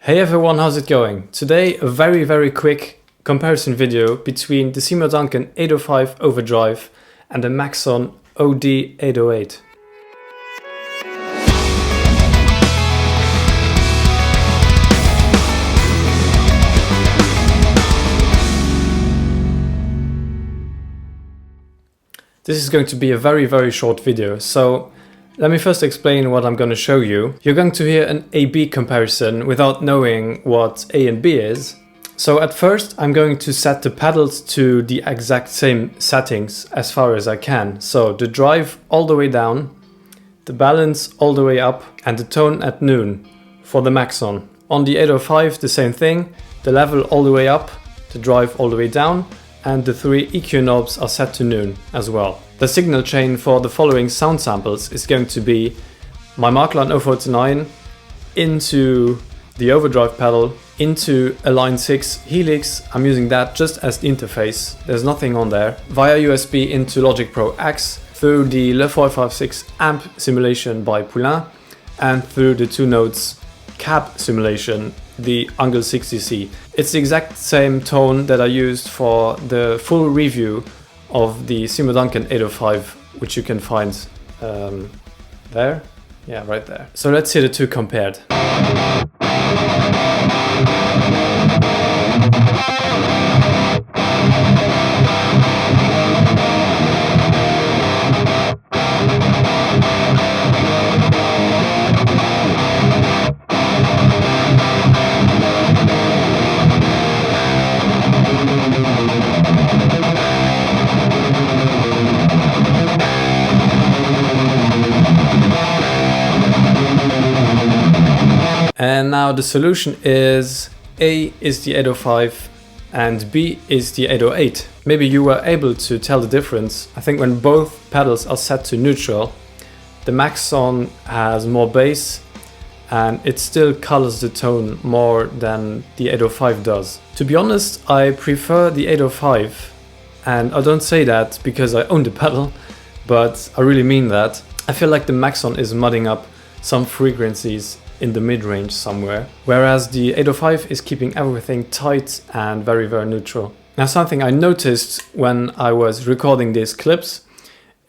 Hey everyone, how's it going? Today a very quick comparison video between the Seymour Duncan 805 Overdrive and the Maxon OD808. This is going to be a very short video, so let me first explain what I'm going to show you. You're going to hear an A-B comparison without knowing what A and B is. So at first I'm going to set the pedals to the exact same settings as far as I can. So the drive all the way down, the balance all the way up, and the tone at noon for the Maxon. On the 805 the same thing, the level all the way up, the drive all the way down, and the three EQ knobs are set to noon as well. The signal chain for the following sound samples is going to be my Markline 049 into the overdrive pedal, into a line 6 Helix. I'm using that just as the interface, there's nothing on there, via USB into Logic Pro X, through the Le 456 amp simulation by Poulin, and through the 2 notes cab simulation, the ANGL 60C. It's the exact same tone that I used for the full review of the Seymour Duncan 805, which you can find there. Yeah, right there. So let's see the two compared. And now the solution is A is the 805 and B is the 808. Maybe you were able to tell the difference. I think when both pedals are set to neutral, the Maxon has more bass and it still colors the tone more than the 805 does. To be honest, I prefer the 805, and I don't say that because I own the pedal, but I really mean that. I feel like the Maxon is mudding up some frequencies in the mid-range somewhere, whereas the 805 is keeping everything tight and very neutral. Now, something I noticed when I was recording these clips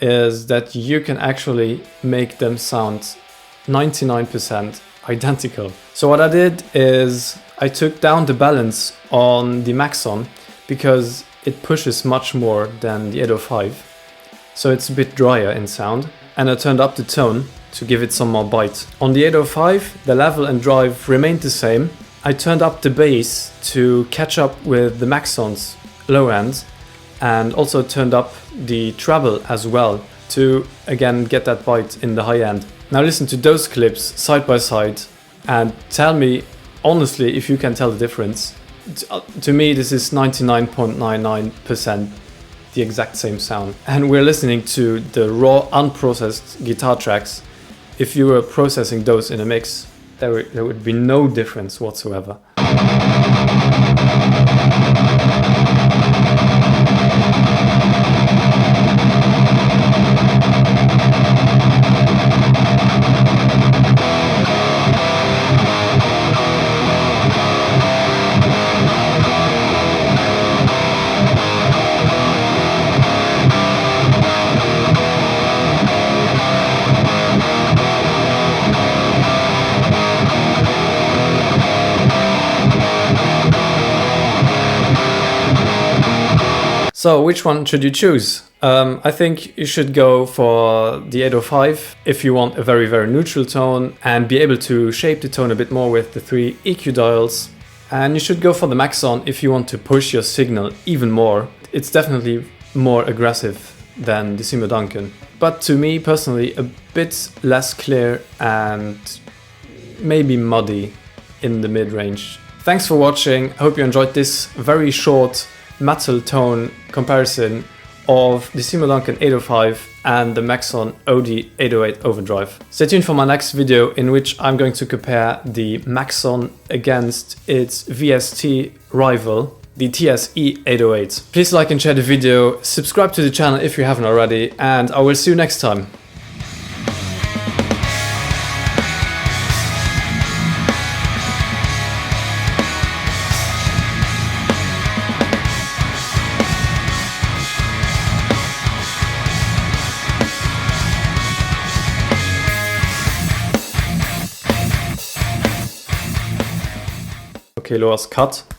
is that you can actually make them sound 99% identical. So what I did is I took down the balance on the Maxon because it pushes much more than the 805, so it's a bit drier in sound, and I turned up the tone to give it some more bite. On the 805, the level and drive remained the same. I turned up the bass to catch up with the Maxon's low end, and also turned up the treble as well to again get that bite in the high end. Now listen to those clips side by side and tell me honestly if you can tell the difference. To me this is 99.99% the exact same sound. And we're listening to the raw unprocessed guitar tracks. If you were processing those in a mix, there would be no difference whatsoever. So which one should you choose? I think you should go for the 805 if you want a very neutral tone and be able to shape the tone a bit more with the 3 EQ dials. And you should go for the Maxon if you want to push your signal even more. It's definitely more aggressive than the Seymour Duncan, but to me personally a bit less clear and maybe muddy in the mid-range. Thanks for watching. I hope you enjoyed this very short metal tone comparison of the Seymour Duncan 805 and the Maxon OD808 Overdrive. Stay tuned for my next video in which I'm going to compare the Maxon against its VST rival, the TSE 808. Please like and share the video, subscribe to the channel if you haven't already, and I will see you next time. kilos cut.